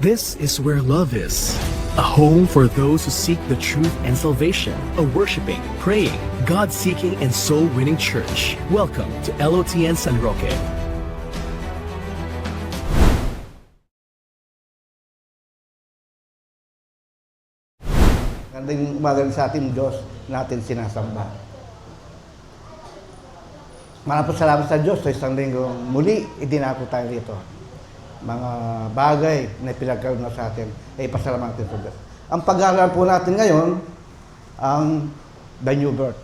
This is where love is. A home for those who seek the truth and salvation. A worshiping, praying, God-seeking, and soul-winning church. Welcome to LOTN San Roque. Magandang umaga sa ating Diyos natin sinasamba. Maraming salamat sa Diyos sa isang linggong muli idinako tayo dito. Mga bagay na pinagkaroon na sa atin ay pasalamatin sa Diyos. Ang pag-aaral po natin ngayon ang the new birth.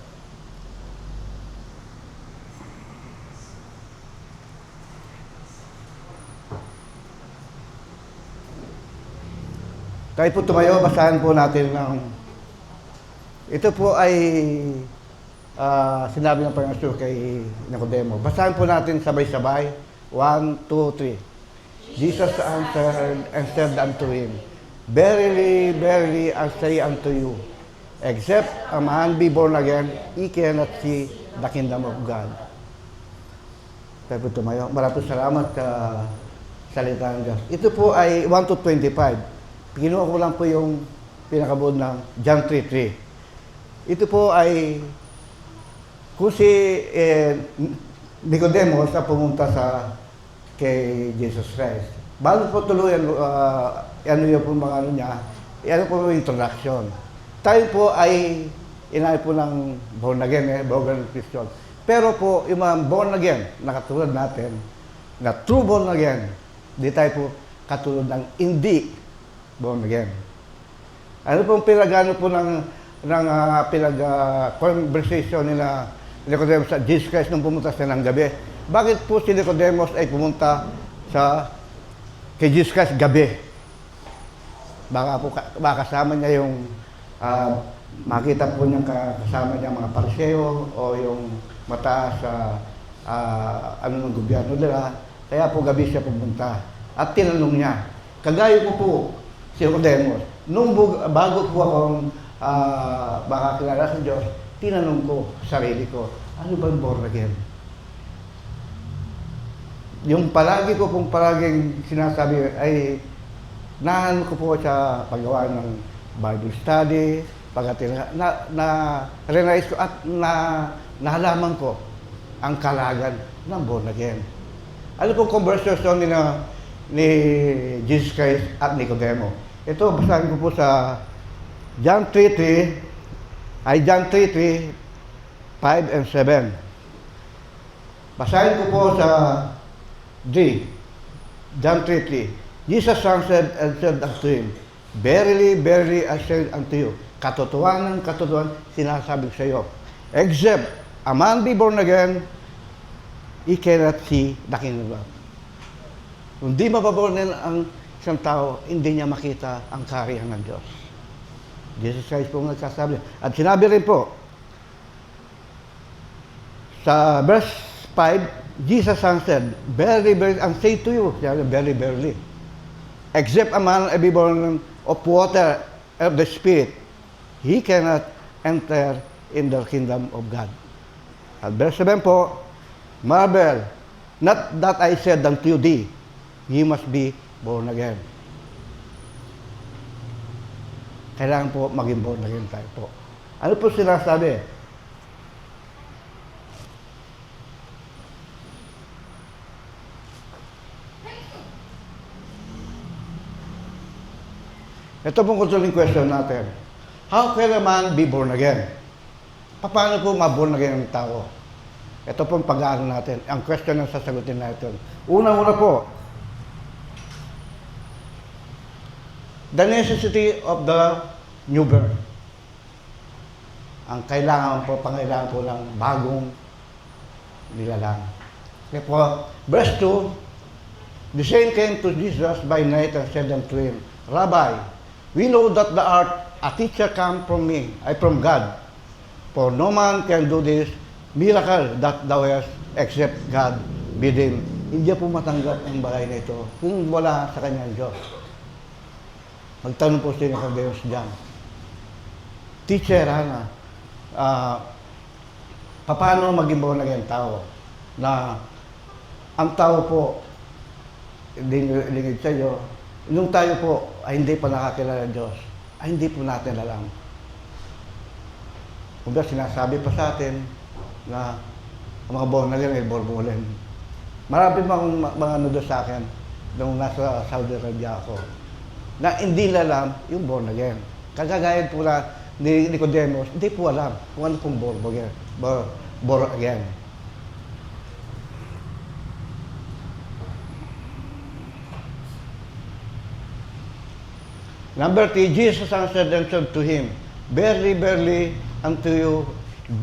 Tayo po tumayo, basahan po natin ng ito po ay sinabi ng Panginoon kay Nicodemo. Basahan po natin sabay-sabay. 1, 2, 3. Jesus answered and said unto him, Verily, verily, I say unto you, except a man be born again, he cannot see the kingdom of God. Tayo po tumayo. Maraming salamat sa salita ng Diyos. Ito po ay 1 to 25. Kinuha ko lang po yung pinakabuod ng John 3:3. Ito po ay kung si Nicodemos na pumunta kay Jesus Christ. Bago po tuluyan, ano yung po mga ano niya, ano po yung introduction. Tayo po ay inay po ng born again, born Christian. Pero po, yung mga born again, na katulad natin, na true born again, di tayo po katulad ng hindi born again. Ano pong pinagano po ng conversation nila Nicodemus sa Jesus Christ nung pumunta siya ng gabi? Bakit po si Nicodemus ay pumunta kay Jesus Christ gabi? Baka kasama niya yung makita po niyang kasama niya mga pariseo o yung mataas sa ng gobyerno nila. Kaya po gabi siya pumunta. At tinanong niya, kagaya ko po si Nicodemus, bago po akong makakilala sa Diyos, tinanong ko sarili ko, ano ba yung born again? Yung palagi ko pong palaging sinasabi ay nahan ko po sa paggawa ng Bible study, na-realize ko at nahalaman ko ang kalagan ng born again. Ano pong conversation ni Jesus Christ at Nicodemo? Ito, basahin ko po sa John 3:3, 5 and 7. Basahin ko po sa John 3:3. Jesus answered and said unto him, Verily, verily, I say unto you, katotohanan, katotohanan, sinasabi sa iyo, except a man be born again, he cannot see the kingdom of God. Kung di mababorn ang isang tao, hindi niya makita ang kaharian ng Diyos. Jesus Christ po nagsasabi. At sinabi rin po, sa verse 5, Jesus answered, Verily, verily, I say to you, very, verily, except a man be born of water of the Spirit, he cannot enter in the kingdom of God. At verse 7 po, marvel, not that I said unto thee, ye must be born again. Kailangan po maging born again tayo po. Ano po sinasabi? Ito pong controlling question natin. How can a man be born again? Paano po ma-born again ang tao? Ito pong pag-aaral natin. Ang question na sasagutin natin. Una-una po, the necessity of the new birth. Ang pangailangan po ng bagong nilalang. Kaya po, verse 2, the same came to Jesus by night and said unto him, Rabbi, we know that thou art a teacher come from God. For no man can do this miracle that thou hast except God bid him. Hindi po matanggap ang bagay na ito kung wala sa kanyang Diyos. Magtanong po si Nicodemus dyan. Teacher, paano maging born again tao? Na ang tao po, lingid sa iyo, Nung tayo po ay hindi pa nakakilala ng Diyos, ay hindi po natin alam. Kung sinasabi pa sa atin na ang mga born again ay borbulen. Marami pa akong mga ano doon sa akin nung nasa Saudi Arabia ako na hindi alam yung born again. Kagagayan po na ni Nicodemus, hindi po alam kung ano pong born again. Born again. Number 3, Jesus answered and said to him, Verily, verily, unto you,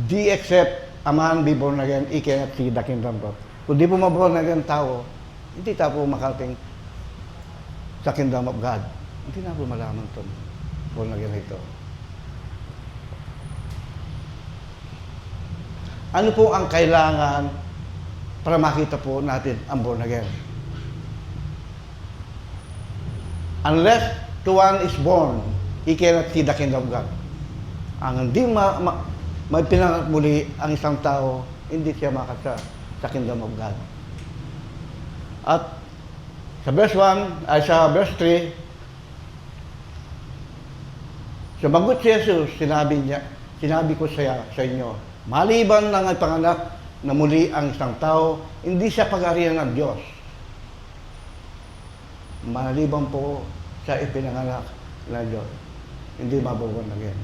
the except a man be born again, he cannot see the kingdom of God. Kung di po maborn again tao, hindi tayo po makarating sa kingdom of God. Hindi na po malaman ito. Born again ito. Ano po ang kailangan para makita po natin ang born again? Unless to one is born, he cannot see the kingdom of God. Ang hindi may pinanganak muli ang isang tao, hindi siya makasa sa kingdom of God. At sa verse 1, ay sa verse 3, sumagot si Jesus, sinabi ko sa inyo, maliban ng ipanganak na muli ang isang tao, hindi siya pag-arihan ng Diyos. Maliban po sa ipinanganak ng Diyos, hindi maborn again.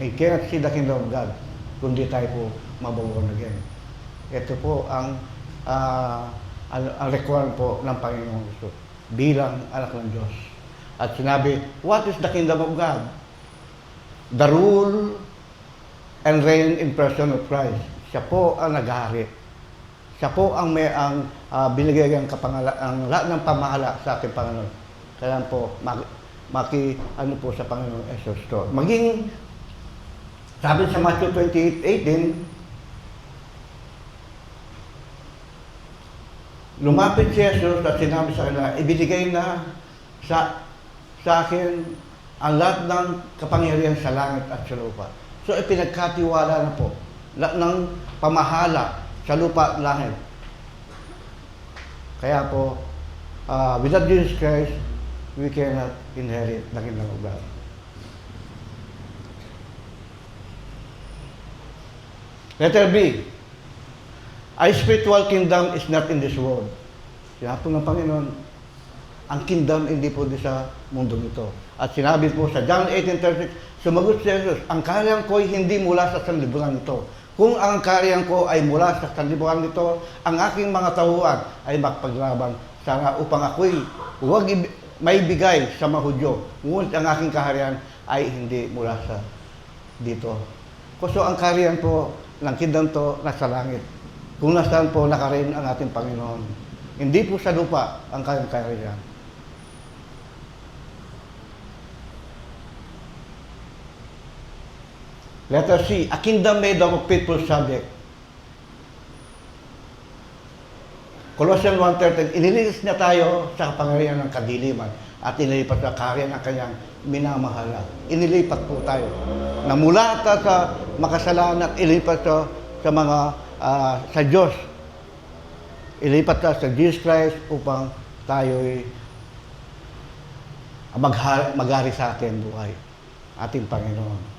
He cannot see the kingdom of God kundi tayo po maborn again. Ito po ang requirement po ng Panginoong Hesus bilang anak ng Diyos. At sinabi, what is the kingdom of God? The rule and reign in person of Christ. Siya po ang nag-hari. Siya po ang binigay ang lahat ng pamahala sa ating Panginoon. Kaya po, ano po sa Panginoong Hesus to. Maging, sabi sa Matthew 28:18, lumapit si Jesus at sinabi sa kanila, ibinigay na sa akin ang lahat ng kapangyarihan sa langit at sa lupa. So, ipinagkatiwala na po lahat ng pamahala sa lupa at langit. Kaya po, without Jesus Christ, we cannot inherit the kingdom of God. Letter B, a spiritual kingdom is not in this world. Sinabi po ng Panginoon, ang kingdom hindi po sa mundong ito. At sinabi po sa John 18:36, sumagot si Jesus, ang kaharian ko ay hindi mula sa sanlibutan ito. Kung ang kaharian ko ay mula sa sanlibutan ito, ang aking mga tauhan ay magpaglaban sana upang ako'y huwag may bigay sa mga Hudyo. Ngunit ang aking kaharian ay hindi mula sa dito. So ang kaharian po ng kingdom to nasa langit. Kung nasaan po nakareign ang ating Panginoon. Hindi po sa lupa ang kanyang kaharian. Letter C, a kingdom made of faithful subject. Colossians 1:13, inilinis niya tayo sa kapangyarihan ng kadiliman at inilipat sa kaharian ng kanyang minamahala. Inilipat po tayo. Namula sa makasalanan at ilipat sa mga sa Diyos. Ilipat sa Jesus Christ upang tayo'y maghari sa ating buhay. Ating Panginoon.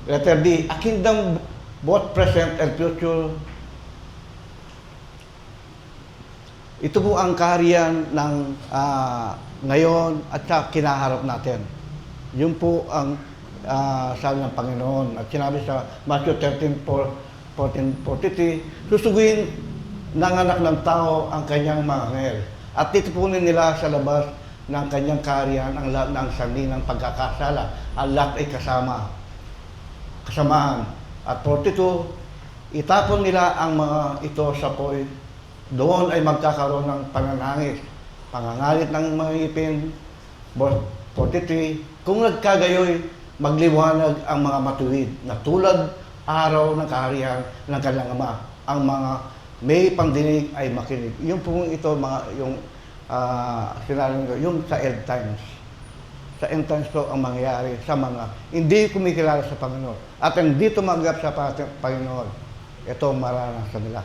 Letter D, a kingdom both present and future. Ito po ang kaharian ng ngayon at sa kinaharap natin. Yun po ang sabi ng Panginoon. At sinabi sa Matthew 13:14-43, susuguin ng anak ng tao ang kanyang mga anghel. At titipunin nila sa labas ng kanyang kaharian ang lahat ng sanhi ng pagkakasala. Ang lahat ay kasamaan. At 42, itapon nila ang mga ito sa poy. Doon ay magkakaroon ng pananangis, pangangalit ng mga ngipin. 43, kung nagkagayoy, magliwanag ang mga matuwid na tulad araw ng kaharian ng kanilang Ama. Ang mga may pandinig ay makinig. Yung po ito, yung sinabi ko, yung sa end times. Sa end times po ang mangyayari sa mga hindi kumikilala sa Panginoon. At hindi tumanggap sa Panginoon, ito maranasan nila.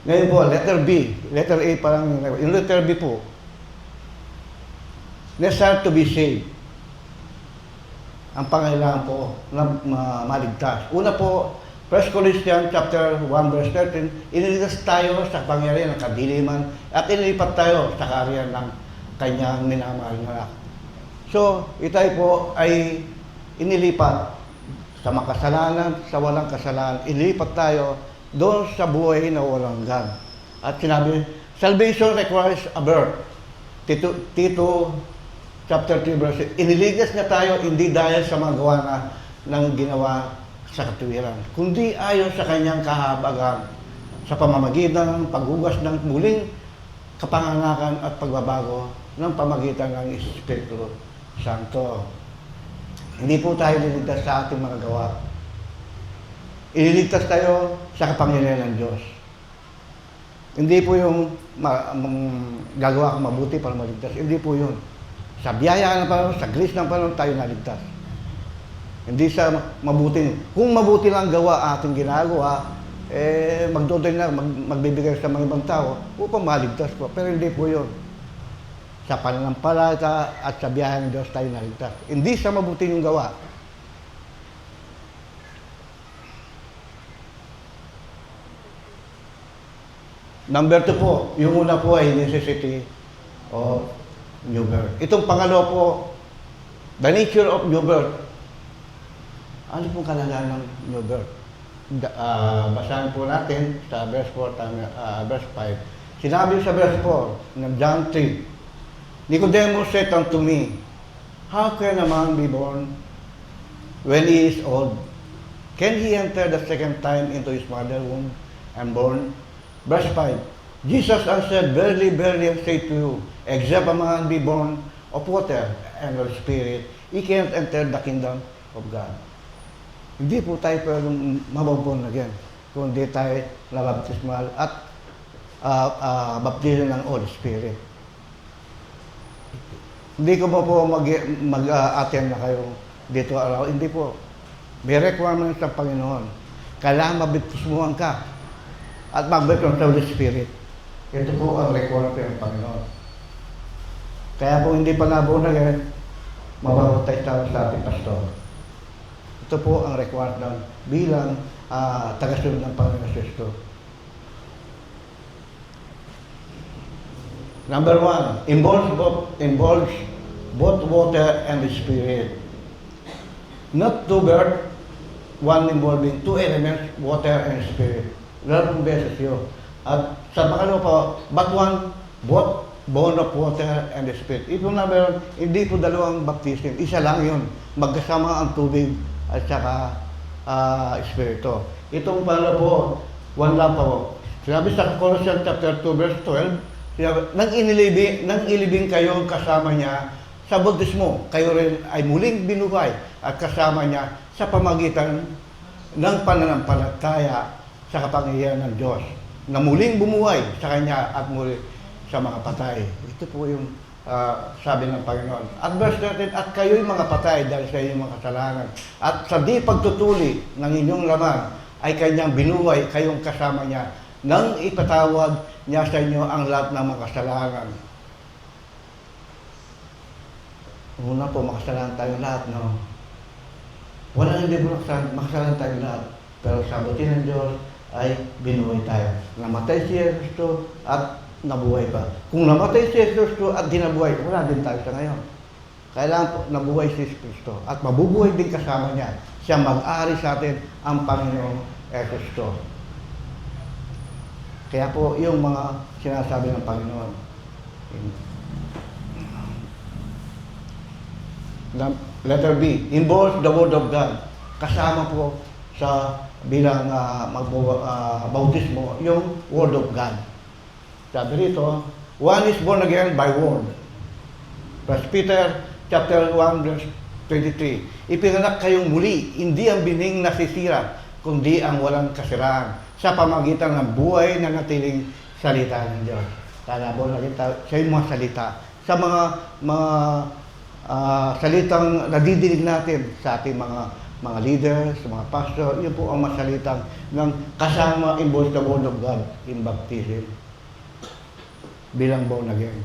Ngayon po, letter B. Letter A parang, yung letter B po, necessary to be saved. Ang pangailangan po na maligtas. Una po, 1 Corinthians chapter 1 verse 13, iniligtas tayo sa pangyarihan ng kadiliman at inilipat tayo sa kaharian ng kanyang minamahal na anak. So, tayo po ay inilipat sa makasalanan, sa walang kasalanan. Inilipat tayo doon sa buhay na walang hanggan. At sinabi, salvation requires a birth. Tito chapter 3 verse 8, iniligtas niya tayo hindi dahil sa mga gawa ng ginawa sa katuwiran, kundi ayon sa kanyang kahabagan sa pamamagitan ng paghugas ng muling kapanganakan at pagbabago ng pamagitan ng Espiritu Santo. Hindi po tayo niligtas sa ating mga gawa. Ililigtas tayo sa kapangyarihan ng Diyos. Hindi po yung gagawa kang mabuti para maligtas. Hindi po yun. Sa biyaya ng Panginoon, sa grace ng Panginoon, tayo naligtas. Hindi sa mabuti. Kung mabuti lang gawa ating ginagawa, magdodoy na, magbibigay sa mga ibang tao upang maligtas po. Pero hindi po yun. Sa pananampalataya at sa biyaya ng Diyos tayo naligtas. Hindi sa mabuti yung gawa. Number 2 po, yung una po ay necessity of new birth. Itong pangalawa po, the nature of new birth. Ano pong kalagayan ng new birth? Basahin po natin sa verse 4, verse 5. Sinabi sa verse 4 ng John 3, Nicodemus said unto me, how can a man be born when he is old? Can he enter the second time into his mother's womb and born? Verse 5, Jesus answered, verily, verily, I say to you, except a man be born of water and of Spirit, he cannot enter the kingdom of God. Hindi po tayo pwedeng mababon again kung hindi tayo nabaptismal at baptism ng Holy Spirit. Hindi ko po mag-attend na kayo dito araw. Hindi po. May requirements ng Panginoon. Kailangan mabaptismuhan ka at mag-baptism ng Holy Spirit. Ito po ang requirement ng Panginoon. Kaya kung hindi pa nabuo na yan, mababaptize tayo sa ating pastor. Ito po ang requirement bilang tagasunod ng Panginoon Kristo. Number 1, involves both water and the Spirit. Not two birth, one involving two elements, water and Spirit. Lalong beses yun. At sa pangalawa po, but one, both born of water and the Spirit. Ito number 1, hindi po dalawang baptism. Isa lang yun. Magkasama ang tubig at saka Espiritu. Itong pala po, one lang po. Sinabi sa Colossians chapter 2 verse 12, sinabi, nang ilibing kayo kasama niya sa bautismo, kayo rin ay muling binuhay at kasama niya sa pamagitan ng pananampalataya sa kapangyarihan ng Diyos na muling bumuhay sa Kanya at muli sa mga patay. Ito po yung sabi ng Panginoon. At verse 13, at kayo'y mga patay dahil sa inyong mga kasalanan. At sa di pagtutuli ng inyong laman ay Kanyang binuhay kayong kasama niya nang ipatawad niya sa inyo ang lahat ng mga kasalanan. Una po, makasalanan tayo lahat, no? Walang hindi po makasalanan tayo lahat. Pero sa buti ng Diyos ay binuhay tayo. Namatay si Kristo at nabuhay pa. Kung namatay si Kristo at di nabuhay, wala din tayo sa ngayon. Kailangan po nabuhay si Kristo at mabubuhay din kasama niya. Siya mag-aari sa atin ang Panginoong Kristo. Kaya po yung mga sinasabi ng Panginoon. Letter B, involves the Word of God. Kasama po sa bilang bautismo yung Word of God. Sabi rito, one is born again by word. 1 Peter chapter 1 verse 23. Ipinganak kayong muli, hindi ang bining nasisira, kundi ang walang kasiraan sa pamagitan ng buhay na natiling salita ng Diyos. Kaya po nakita sa yung mga salita, sa mga salitang nadidinig natin sa ating mga mga leaders, mga pastor, yun po ang masalitang ng kasama involved the Word of God in baptism bilang born again.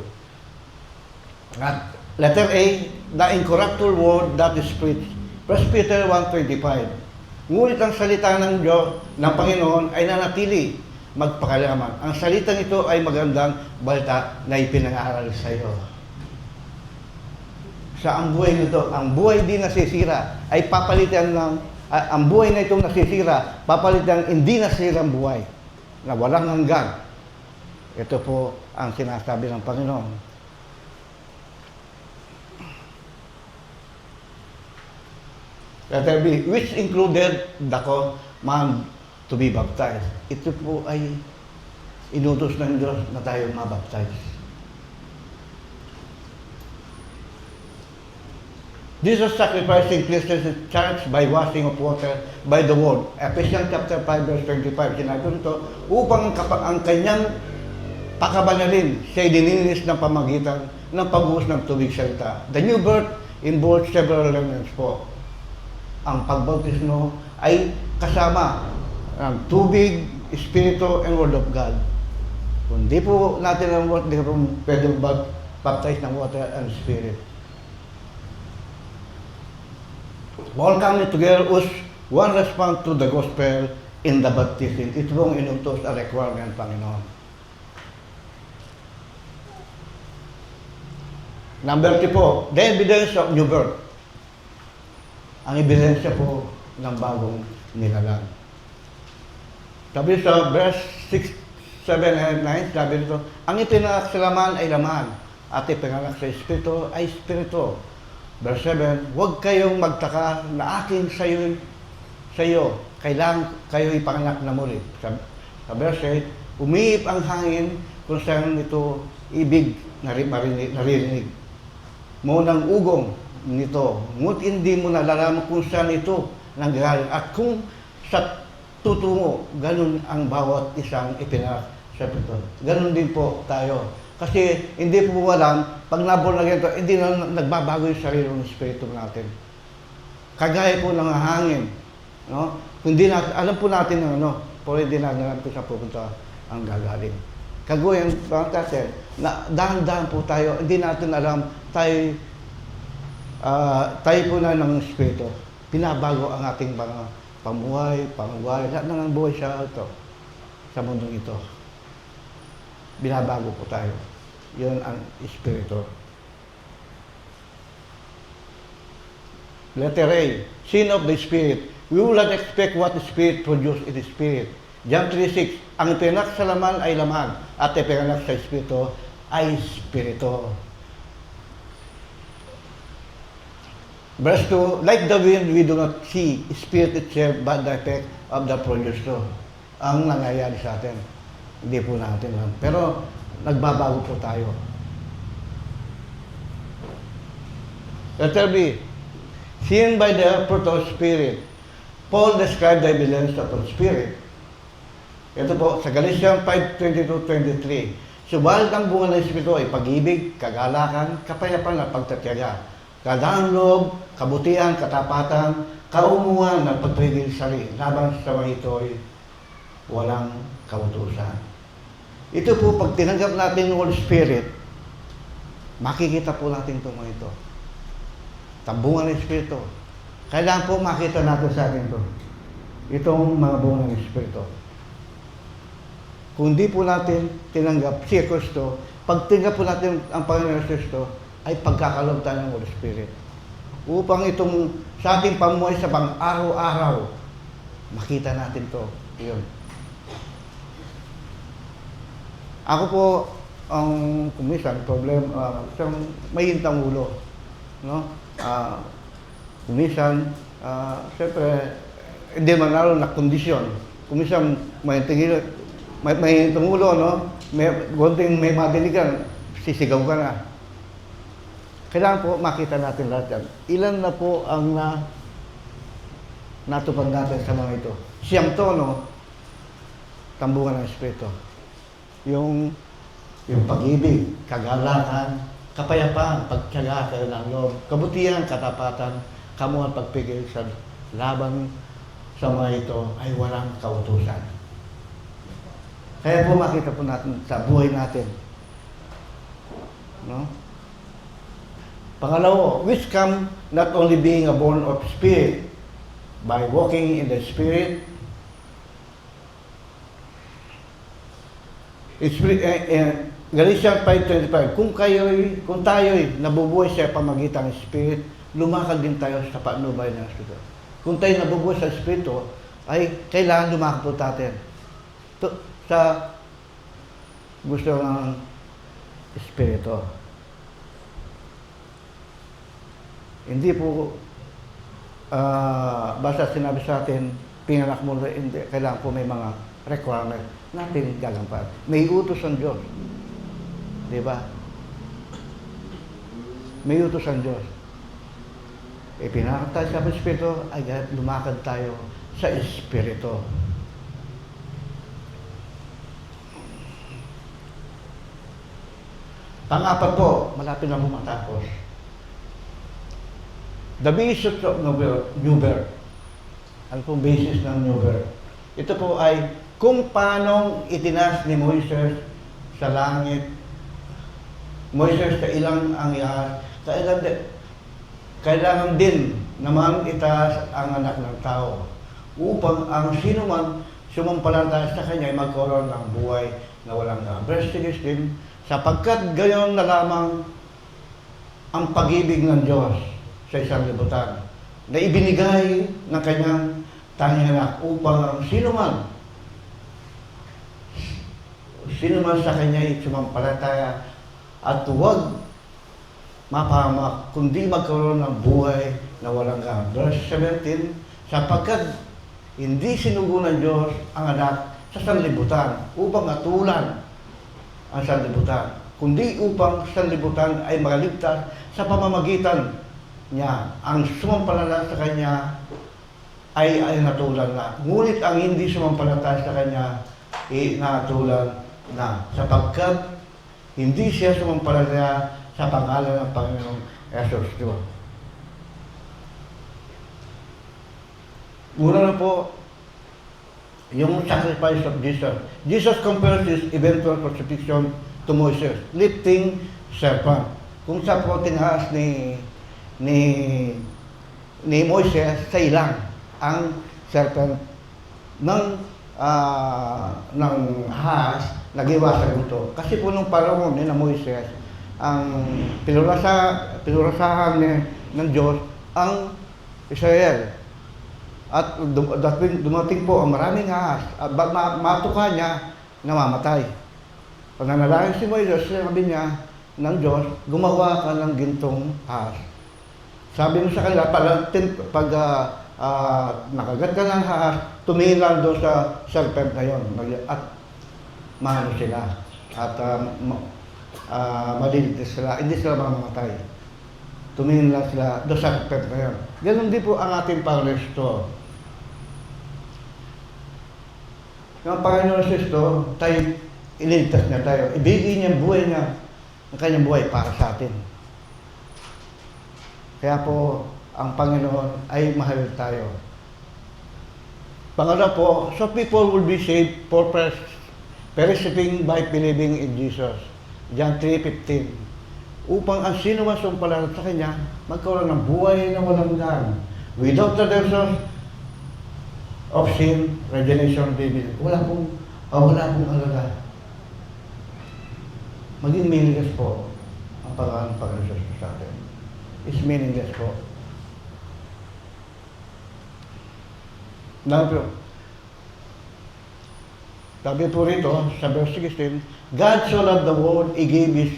At letter A, the incorruptible word that is preached. 1 Peter 1:25. Ngunit ang salita ng Diyos, ng Panginoon ay nanatili magpakalaman. Ang salitang ito ay magandang balita na ipinangaral sa iyo. Sa ang buhay nito, ang buhay di nasisira ay papalitan ng ang buhay na itong nasisira, papalitan hindi nasirang buhay na walang hanggan. Ito po ang sinasabi ng Panginoon. Letter B, which included the command to be baptized. Ito po ay inutos ng Diyos na tayo mabaptize. Jesus sacrificing Christians in church by washing of water by the word. Ephesians chapter 5 verse 25. Sinabi nito, upang ang kanyang pakabanalin siya dininis ng pamagitan ng pagbuhos ng tubig salita. The new birth involves several elements po. Ang pagbautismo ay kasama ng tubig, espiritu, and word of God. Kung di po natin ang word, di po pwede baptize ng water and spirit. All coming together was one response to the gospel in the baptism. Ito pong inutos ang requirement ng Panginoon. Number 2 po, the evidence of new birth. Ang ebidensya po ng bagong nilalang. Sabi sa verse 6, 7, and 9, sabi nito, ang ipinanganak sa laman ay laman, at ipinanganak sa espiritu ay espiritu. Verse 7, huwag kayong magtaka na akin sa iyo, kailangan kayo ipanganak na muli. Sa verse 8, umiip ang hangin kung saan ito ibig naririnig. Mo ng ugong nito, ngut hindi mo nalalaman kung saan ito nanggagaling. At kung sa tutungo, ganun ang bawat isang ipinanganak sa ito. Ganun din po tayo. Kasi hindi po alam, pag naborn na ganito, hindi na nagbabago yung sarili ng espiritu natin. Kagaya po ng hangin. No? Kundi alam po natin na pero hindi na alam kung saan pupunta ang gagaling. Kagawin natin, na dahan-dahan po tayo, hindi natin alam, tayo po na ng espiritu. Pinabago ang ating mga pamuhay, lahat ng buhay sa mundong ito. Binabago po tayo. Yun ang espiritu. Letter A, sin of the spirit. We will not expect what the spirit produce in the spirit. John 3:6, ang ipinanak sa laman ay laman, at ipinanak sa espiritu ay espiritu. Verse 2, like the wind, we do not see spirit itself, but the effect of the producer. Ang nangyayari sa atin. Hindi po natin alam. Pero nagbabago po tayo. Letter B, seen by the fruit of Spirit. Paul described the evidence of the Spirit. Ito po, sa Galatians 5:22-23. Subalit ang bunga ng Espiritu ay pag-ibig, kagalakan, kapayapaan at pagtatiyaga, kadaang loob, kabutihan, katapatan, kaumuhan at pagpigil sarili. Laban sa mga ito ay walang kautusan. Ito po, pag tinanggap natin yung Holy Spirit, makikita po natin ito mga ito. Tambungan ng Espiritu. Kailangan po makita natin sa atin ito. Itong mga bunga ng Espiritu. Kung di po natin tinanggap si Kristo, pag tinanggap po natin ang Panginoon Kristo, ay pagkakalob tayo ng Holy Spirit. Upang itong sa ating pamuhay sa pang-araw-araw, makita natin ito. Iyon. Ako po, ang kumisan, may hintang ulo. No? Kumisan, siyempre, hindi man lalo na kondisyon. Kumisan, may hintang ulo, no? May madiligan, sisigaw ka na. Kailangan po makita natin lahat yan. Ilan na po ang natupad natin sa mga ito? Siyam to, no? Tambungan ng Espiritu. Yung pag-ibig, kagalakan, kapayapaan, pagtiyaga ng loob, kabutihan, katapatan, kamuhan, pagpigil sa laban sa mga ito ay walang kautusan. Kaya po makita po natin sa buhay natin. No? Pangalawa, which come not only being a born of spirit, by walking in the spirit, Galatians 5:25, kung tayo'y nabubuhay sa pamagitan ng spirit, lumakad din tayo sa patnubay ng Espiritu. Kung tayo nabubuhay sa Espiritu, ay kailangan lumakad po natin sa gusto ng Espiritu. Hindi po basta sinabi sa atin, pinganak mo, hindi, kailangan po may mga requirement natin gagampanan. May utos ang Diyos. Di ba? May utos ang Diyos. Pinanganak tayo sa Espiritu, ay lumakad tayo sa Espiritu. Pang-apat po, malapit na matapos. The basis of New Birth. Ano pong basis ng New Birth? Ito po ay kung paano itinas ni Moises sa langit. Moises, kailangan din naman itaas ang anak ng tao upang ang sino man sumampalataya sa kanya ay magkaroon ng buhay na walang hanggan. Verse 16, sapagkat gayon na lamang ang pag-ibig ng Diyos sa isang libutan na ibinigay ng kanyang tanging anak upang ang sino man sa kanya ay sumampalataya at huwag mapahamak, kundi magkaroon ng buhay na walang hanggan. Verse 17, sapagkat hindi sinugo ng Diyos ang anak sa sanlibutan upang atulan ang sanlibutan, kundi upang sanlibutan ay makaligtas sa pamamagitan niya. Ang sumampalataya sa kanya ay natulan na. Ngunit ang hindi sumampalataya sa kanya ay natulan na, sapagkat hindi siya sumampalataya sa pangalan ng Panginoong Jesus Christ. Una na po, yung sacrifice of Jesus. Jesus compares his eventual crucifixion to Moses, lifting serpent. Kung sa po tinaas ni Moises sa ilang ang serpent ng ahas, nag-iwasan ito. Kasi po nung panahon ni Moises, ang pinurasahan ng Diyos ang Israel. At dumating po ang maraming ahas. At matuka niya, namamatay. Pag nanalangin si Moises, sabi niya ng Diyos, gumawa ka ng gintong ahas. Sabi mo sa kanila, pag nakagat ka ng ahas, tumingin lang doon sa serpent na yun. At mahalo sila. At maliligtas sila. Hindi sila mamamatay. Tumingin lang sila doon sa serpent na yun. Ganon din po ang ating Pangresto. Yung Panginoon Kristo, tayo, ililigtas niya tayo. Ibigay niya ang buhay niya, ang kanyang buhay para sa atin. Kaya po, ang Panginoon ay mahal tayo. Pangalawa po, so people will be saved for perishing by believing in Jesus. John 3:15. Upang ang sino man sumampalataya sa Kanya, magkaroon ng buhay na walang hanggan. Without the redemption of sin, regeneration, baby. Wala pong alaga. Maging meaningless po ang pag-Jesus sa atin. It's meaningless po. Sabi po rito, sa verse 16, God so loved the world, He gave His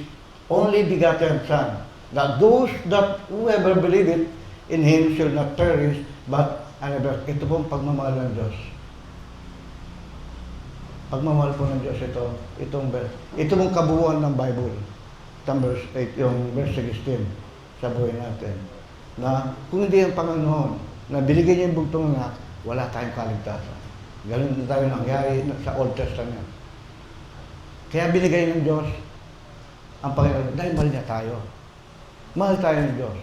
only begotten Son, that those that whoever believe it in Him shall not perish, but another. Ito pong pagmamahal ng Diyos. Pagmamahal po ng Diyos itong verse. Ito pong kabuuan ng Bible. Itong verse 8, yung verse 16 sa buhay natin. Na kung hindi ang Panginoon, na binigyan niya yung bugtong anak, wala tayong kaligtasan. Ganun na tayo nangyari sa Old Testament. Kaya binigay ng Diyos ang Panginoon dahil mahal niya tayo. Mahal tayo ng Diyos.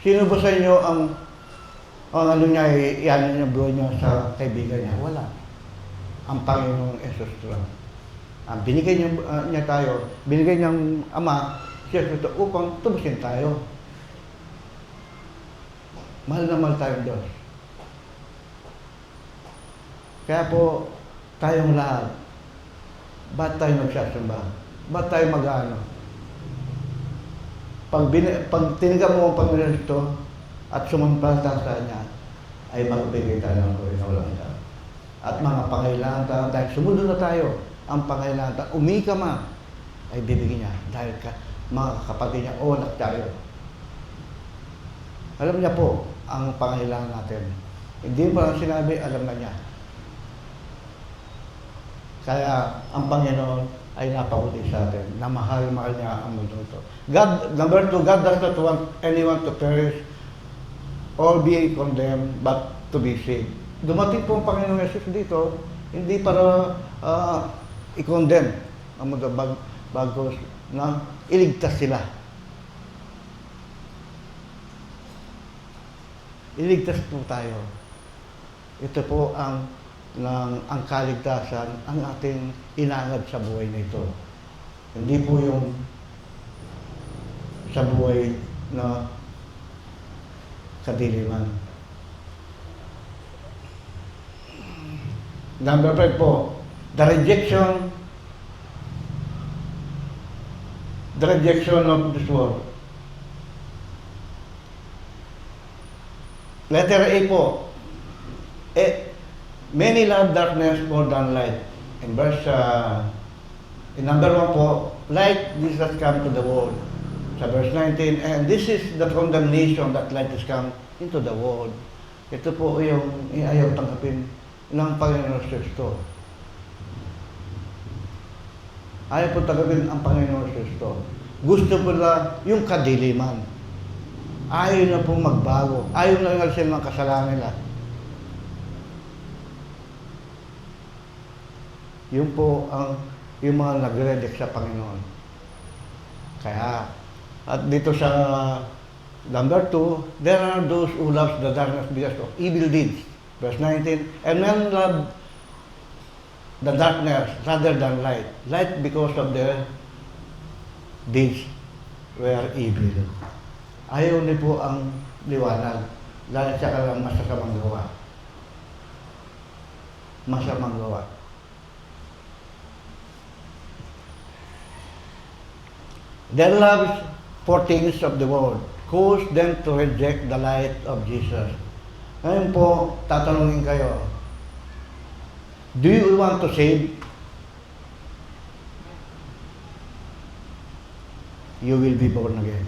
Sino ba sa inyo ang ang ano niya, iyan niya buhay niya sa kaibigan niya. Wala. Ang Panginoong Jesus lang. Ang binigay niya tayo, binigay niyang Ama, siya Kristo, upang tubusin tayo. Mahal na mahal tayong Diyos. Kaya po, tayong lahat, ba't tayo magsasamba? Ba't tayo mag-ano? Pag tinigam mo ang Panginoon ito at sumampalataya sa Kanya, ay magbigay tayo ng buhay na walang hanggan. At mga pangailangan tayo, dahil sumunod na tayo, ang pangailangan tayo, umika man, ay bibigyan niya. Dahil mga kapatid niya, o anak tayo. Alam niya po, ang pangailangan natin. Hindi pa lang sinabi, alam na niya. Kaya ang Panginoon ay napakuti sa atin na mahal niya ang mundo ito. God, number 2, God does not want anyone to perish or be condemned, but to be saved. Dumating po ang Panginoon Jesus dito, hindi para i-condemn ang mundo, bagos na iligtas sila. Iligtas po tayo. Ito po ang kaligtasan ang ating inangad sa buhay na ito. Hindi po yung sa buhay na kadiliman. Number 5 po, the rejection of this world. Letter A po, many love darkness more than light. In number 1 po, light Jesus come to the world. Sa verse 19, and this is the condemnation that light has come into the world. Ito po yung ayaw tanggapin ng Panginoon Kristo. Ayaw po tanggapin ang Panginoon Kristo. Gusto po na yung kadiliman. Ayaw na pong magbago. Ayaw na nga sila ng kasalanan nila. Yun po yung mga nagre-reject sa Panginoon. Kaya, at dito sa number 2, there are those who love the darkness because of evil deeds. Verse 19, and men love the darkness rather than light. Light because of their deeds were evil. Ayaw niyo po ang liwanag dahil siya ka lang masasamang gawa. Masamang gawa. Their love for things of the world caused them to reject the light of Jesus. Ngayon po, tatanungin kayo, do you want to save? You will be born again.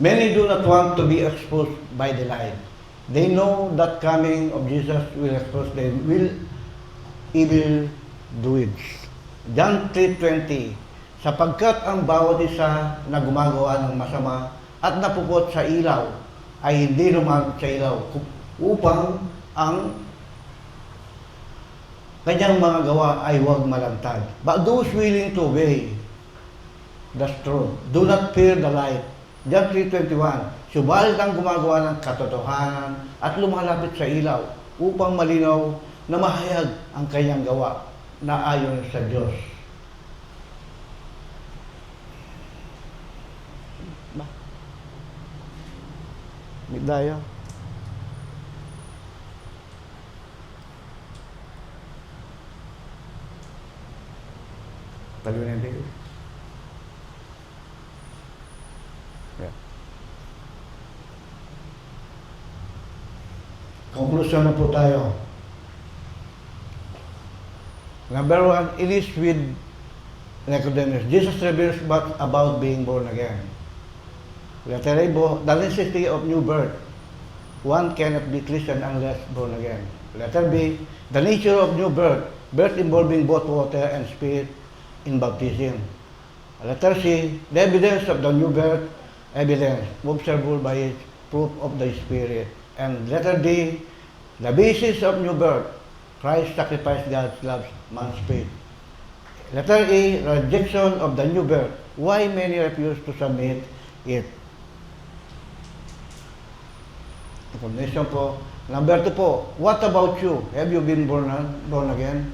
Many do not want to be exposed by the light. They know that coming of Jesus will expose them, evil doings. John 3:20, sapagkat ang bawat isa na gumagawa ng masama at napupot sa ilaw ay hindi lumapit sa ilaw upang ang kanyang mga gawa ay huwag malantad. But those willing to obey the truth do not fear the light. John 3:21, subalit ang gumagawa ng katotohanan at lumalapit sa ilaw upang malinaw na mahayag ang kanyang gawa na ayon sa Diyos. Midaya. Talunin din. Yeah. Konklusyon na po tayo. Number 1, it is with Nicodemus. Jesus reveals about being born again. Letter A po, the necessity of new birth. One cannot be Christian unless born again. Letter B, the nature of new birth. Birth involving both water and spirit in baptism. Letter C, the evidence of the new birth evidence, observable by proof of the Spirit. And letter D, the basis of new birth. Christ sacrificed God's love, man's faith. Letter A, rejection of the new birth. Why many refuse to submit it? Information po. Number 2 po, what about you? Have you been born again?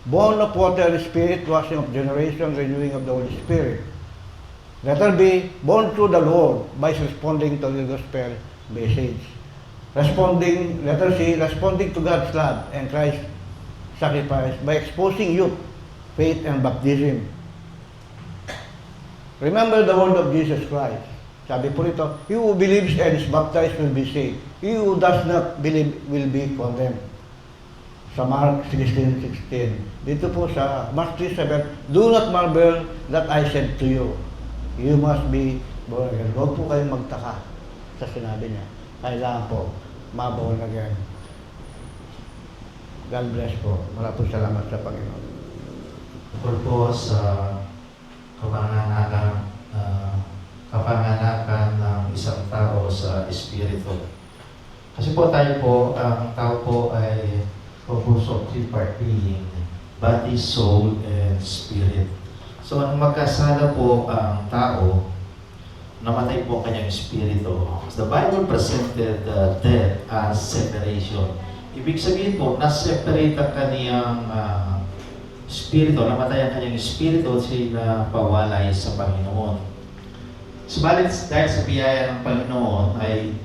Born of water and spirit, washing of generation, renewing of the Holy Spirit. Letter B, born through the Lord by responding to the gospel message. Letter C, responding to God's love and Christ's sacrifice by exposing youth, faith, and baptism. Remember the word of Jesus Christ. Sabi po rito, he who believes and is baptized will be saved. He who does not believe will be condemned. Sa Mark 16:16. Dito po sa Mark 3:7, do not marvel that I said to you, you must be born again. Huwag po kayong magtaka sa sinabi niya. Kailangan po, ma-born again. God bless po. Maraming salamat sa Panginoon. Tungkol po sa kapanganakan ng isang tao sa espiritu. Kasi po tayo po, ang tao po ay composed of three part being, body, soul, and spirit. So, ang magkasala po ang tao, namatay po ang kanyang espiritu. The Bible presented death as separation. Ibig sabihin po, na-separate ang kanyang espiritu, namatay ang kanyang espiritu, siya pawalay sa Panginoon. Subalit dahil sa biyaya ng Panginoon ay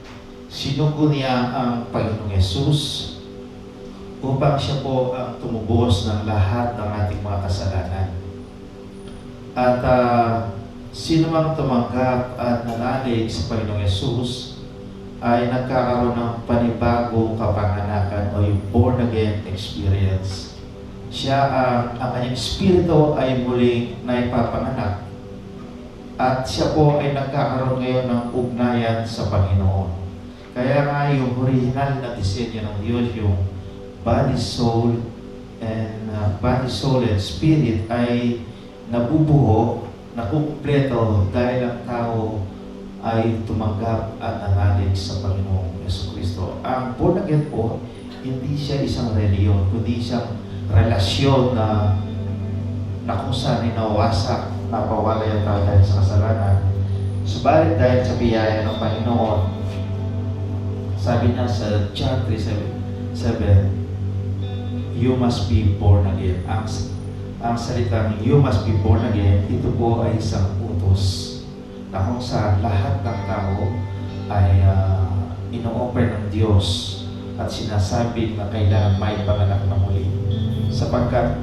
sinugo niya ang Panginoong Yesus upang siya po ang tumubos ng lahat ng ating mga kasalanan. At sino mang tumanggap at nanalig sa Panginoong Yesus ay nagkakaroon ng panibagong kapanganakan o yung born again experience. Siya ang kanyang espiritu ay muling naipapanganak at siya po ay nagkakaroon ngayon ng ugnayan sa Panginoon. Kaya nga yung original na disenyo ng Diyos, yung body, soul, and spirit ay nabubuo, nakukumpleto dahil ang tao ay tumanggap at nanalig sa Panginoong Jesucristo. Ang born again po, hindi siya isang reliyon, kundi isang relasyon na kung saan nawasak, napawalay ang tao dahil sa kasalanan. Subalit dahil sa biyaya ng Panginoon, sabi na sa John 3:7, you must be born again. Ang salitang you must be born again, ito po ay isang utos na kung saan lahat ng tao ay ino-offer ng Diyos at sinasabi na kailangan may panganak na muli. Sapagkat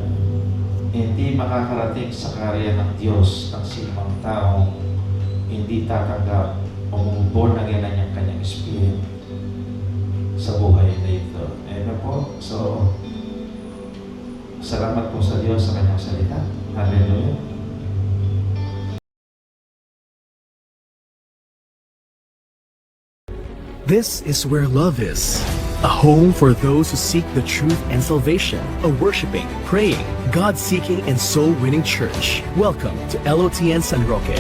hindi makakarating sa karya ng Diyos ng sinumang taong hindi tatanggap o born again na niyang kanyang spirit sa buhay na ito. Ayan po. So, salamat po sa Diyos sa kanyang salita. Hallelujah. This is where love is. A home for those who seek the truth and salvation. A worshiping, praying, God-seeking, and soul-winning church. Welcome to LOTN San Roque.